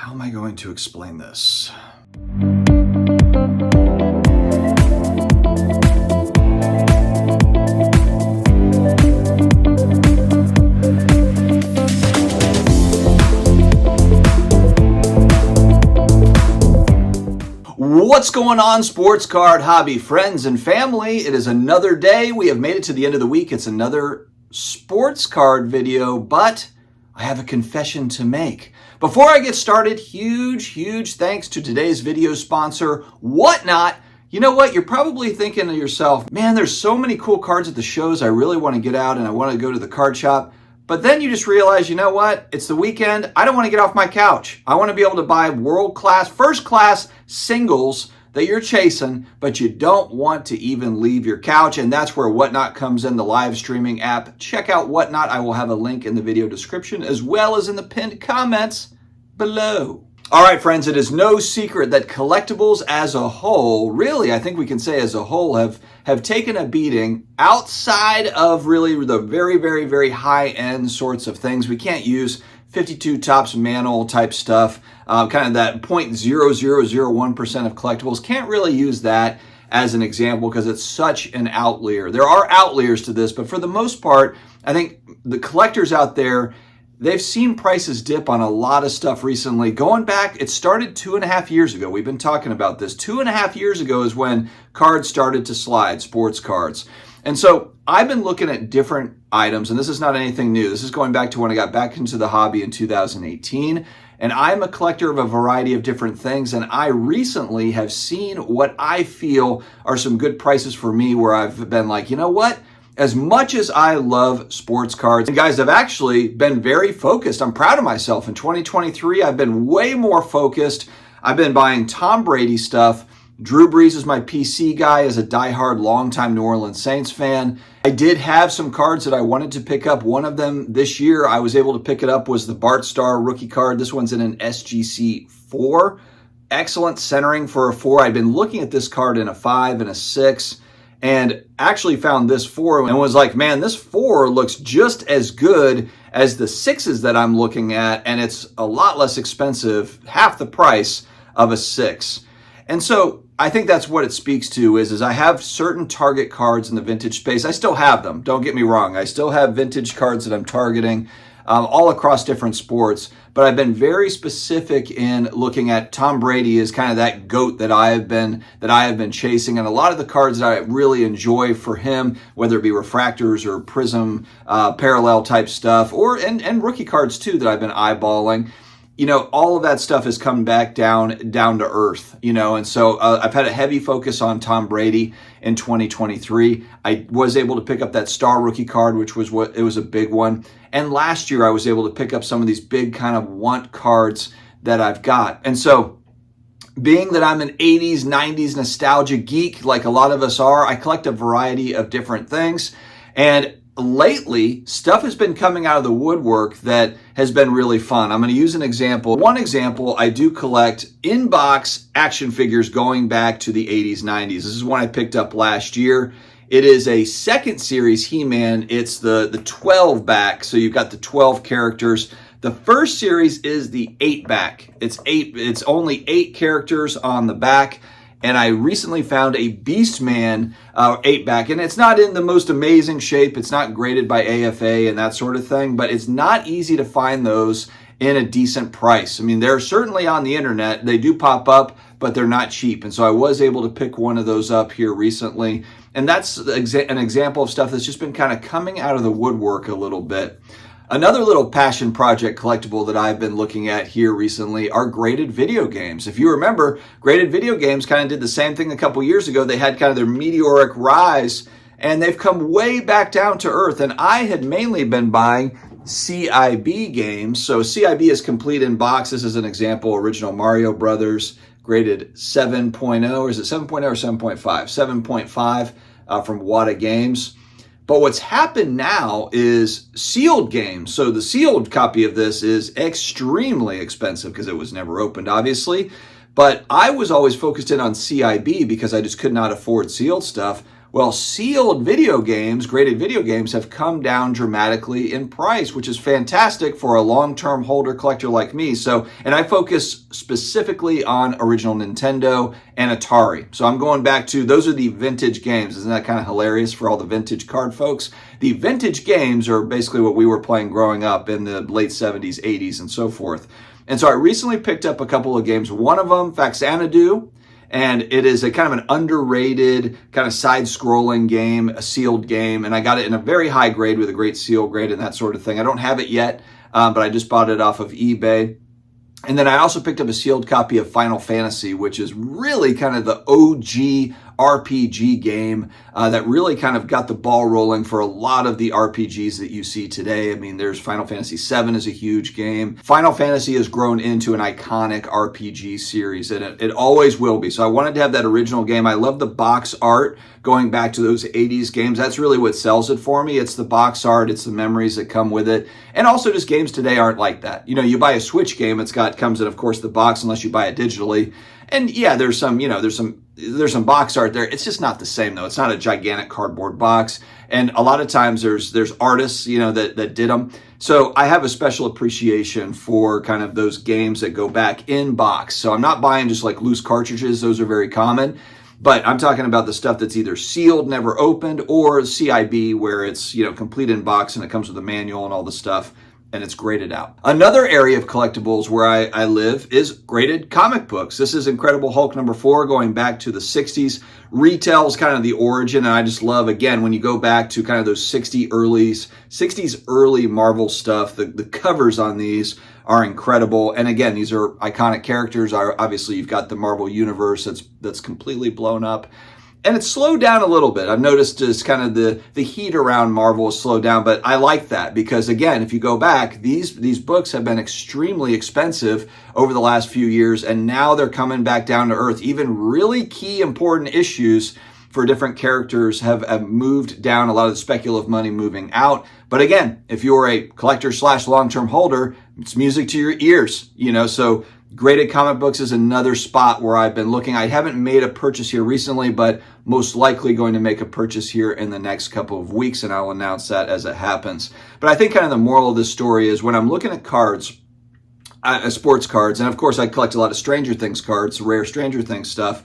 How am I going to explain this? What's going on, sports card hobby friends and family? It is another day. We have made it to the end of the week. It's another sports card video, but I have a confession to make. Before I get started, huge thanks to today's video sponsor, Whatnot. You know what? You're probably thinking to yourself, man, there's so many cool cards at the shows. I really want to get out and I want to go to the card shop. But then you just realize, you know what? It's the weekend. I don't want to get off my couch. I want to be able to buy world-class, first-class singles that you're chasing, but you don't want to even leave your couch. And that's where Whatnot comes in, the live streaming app. Check out Whatnot. I will have a link in the video description as well as in the pinned comments below. All right, friends, it is no secret that collectibles as a whole, really, I think we can say as a whole, have taken a beating outside of really the very high-end sorts of things. We can't use 52 tops manual type stuff, kind of that 0.0001% of collectibles. Can't really use that as an example because it's such an outlier. There are outliers to this, but for the most part, I think the collectors out there, they've seen prices dip on a lot of stuff recently. Going back, it started 2.5 years ago. We've been talking about this. 2.5 years ago is when cards started to slide, sports cards. And so I've been looking at different items, and this is not anything new. This is going back to when I got back into the hobby in 2018. And I'm a collector of a variety of different things, and I recently have seen what I feel are some good prices for me where I've been like, you know what? As much as I love sports cards, and guys, I've actually been very focused. I'm proud of myself. In 2023, I've been way more focused. I've been buying Tom Brady stuff. Drew Brees is my PC guy as a diehard longtime New Orleans Saints fan. I did have some cards that I wanted to pick up. One of them this year I was able to pick it up was the Bart Starr rookie card. This one's in an SGC 4. Excellent centering for a 4. I'd been looking at this card in a 5 and a 6. And actually found this 4 and was like, man, this 4 looks just as good as the 6s that I'm looking at, and it's a lot less expensive, half the price of a 6. And so I think that's what it speaks to is I have certain target cards in the vintage space. I still have them, don't get me wrong. I still have vintage cards that I'm targeting all across different sports, but I've been very specific in looking at Tom Brady as kind of that GOAT that I have been chasing, and a lot of the cards that I really enjoy for him, whether it be refractors or prism parallel type stuff, and rookie cards too that I've been eyeballing. You know, all of that stuff has come back down to earth, you know, and so I've had a heavy focus on Tom Brady in 2023. I was able to pick up that star rookie card, which was a big one. And last year I was able to pick up some of these big kind of want cards that I've got. And so being that I'm an 80s, 90s nostalgia geek, like a lot of us are, I collect a variety of different things. And lately, stuff has been coming out of the woodwork that has been really fun. I'm going to use an example. One example, I do collect in-box action figures going back to the 80s, 90s. This is one I picked up last year. It is a second series He-Man. It's the 12 back, so you've got the 12 characters. The first series is the 8 back. It's only 8 characters on the back. And I recently found a Beastman 8-back, and it's not in the most amazing shape. It's not graded by AFA and that sort of thing, but it's not easy to find those in a decent price. I mean, they're certainly on the internet. They do pop up, but they're not cheap. And so I was able to pick one of those up here recently. And that's an example of stuff that's just been kind of coming out of the woodwork a little bit. Another little passion project collectible that I've been looking at here recently are graded video games. If you remember, graded video games kind of did the same thing a couple years ago. They had kind of their meteoric rise, and they've come way back down to earth. And I had mainly been buying CIB games. So CIB is complete in box. This is an example, original Mario Brothers, graded 7.0. Or is it 7.0 or 7.5? 7.5 from Wada Games. But what's happened now is sealed games. So the sealed copy of this is extremely expensive because it was never opened, obviously. But I was always focused in on CIB because I just could not afford sealed stuff. Well, sealed video games, graded video games, have come down dramatically in price, which is fantastic for a long-term holder collector like me. So, and I focus specifically on original Nintendo and Atari. So I'm going back to, those are the vintage games. Isn't that kind of hilarious for all the vintage card folks? The vintage games are basically what we were playing growing up in the late 70s, 80s, and so forth. And so I recently picked up a couple of games. One of them, Faxanadu, and it is a kind of an underrated kind of side-scrolling game, a sealed game, and I got it in a very high grade with a great seal grade and that sort of thing. I don't have it yet, but I just bought it off of eBay. And then I also picked up a sealed copy of Final Fantasy, which is really kind of the OG RPG game that really kind of got the ball rolling for a lot of the RPGs that you see today. I mean, there's Final Fantasy VII is a huge game. Final Fantasy has grown into an iconic RPG series, and it always will be. So I wanted to have that original game. I love the box art going back to those 80s games. That's really what sells it for me. It's the box art, it's the memories that come with it. And also just games today aren't like that. You know, you buy a Switch game, comes in, of course, the box, unless you buy it digitally. And yeah, there's some box art there. It's just not the same though. It's not a gigantic cardboard box. And a lot of times there's artists, that did them. So I have a special appreciation for kind of those games that go back in box. So I'm not buying just like loose cartridges. Those are very common. But I'm talking about the stuff that's either sealed, never opened, or CIB, where it's, complete in box and it comes with a manual and all the stuff, and it's graded out. Another area of collectibles where I live is graded comic books. This is Incredible Hulk #4, going back to the 60s. Retail is kind of the origin, and I just love, again, when you go back to kind of those 60s early Marvel stuff, the covers on these are incredible. And again, these are iconic characters. Obviously, you've got the Marvel Universe that's completely blown up. And it's slowed down a little bit. I've noticed just kind of the heat around Marvel has slowed down, but I like that because, again, if you go back, these books have been extremely expensive over the last few years, and now they're coming back down to earth. Even really key important issues for different characters have moved down, a lot of the speculative money moving out. But again, if you're a collector / long-term holder, it's music to your ears, so graded comic books is another spot where I've been looking. I haven't made a purchase here recently, but most likely going to make a purchase here in the next couple of weeks, and I'll announce that as it happens. But I think kind of the moral of this story is when I'm looking at cards, sports cards, and of course I collect a lot of Stranger Things cards, rare Stranger Things stuff,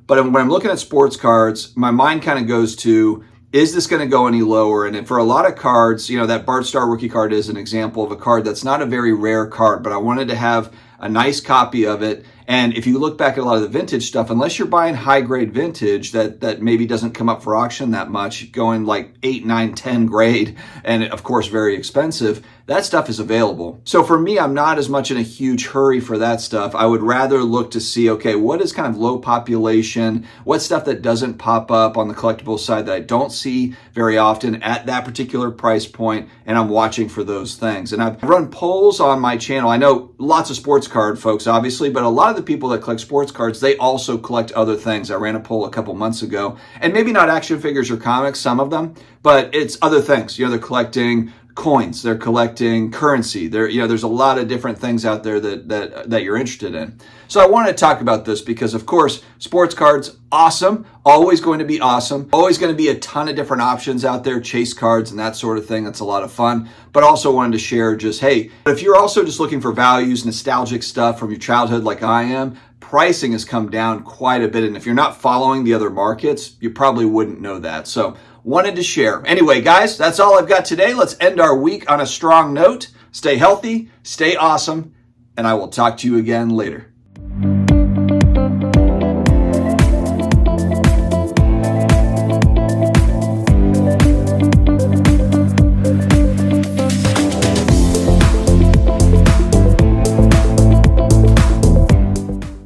but when I'm looking at sports cards, my mind kind of goes to, is this going to go any lower? And for a lot of cards, that Bart Starr rookie card is an example of a card that's not a very rare card, but I wanted to have a nice copy of it. And if you look back at a lot of the vintage stuff, unless you're buying high-grade vintage that maybe doesn't come up for auction that much, going like 8, 9, 10 grade, and of course very expensive, that stuff is available. So for me, I'm not as much in a huge hurry for that stuff. I would rather look to see, okay, what is kind of low population, what's stuff that doesn't pop up on the collectible side that I don't see very often at that particular price point, and I'm watching for those things. And I've run polls on my channel. I know lots of sports card folks, obviously, but a lot of the people that collect sports cards, they also collect other things. I ran a poll a couple months ago, and maybe not action figures or comics, some of them, but it's other things. They're collecting coins, they're collecting currency. There's a lot of different things out there that you're interested in. So I want to talk about this because, of course, sports cards, awesome, always going to be awesome, always going to be a ton of different options out there, chase cards and that sort of thing. That's a lot of fun. But also wanted to share just, hey, if you're also just looking for values, nostalgic stuff from your childhood like I am, pricing has come down quite a bit. And if you're not following the other markets, you probably wouldn't know that. So wanted to share. Anyway, guys, that's all I've got today. Let's end our week on a strong note. Stay healthy, stay awesome, and I will talk to you again later.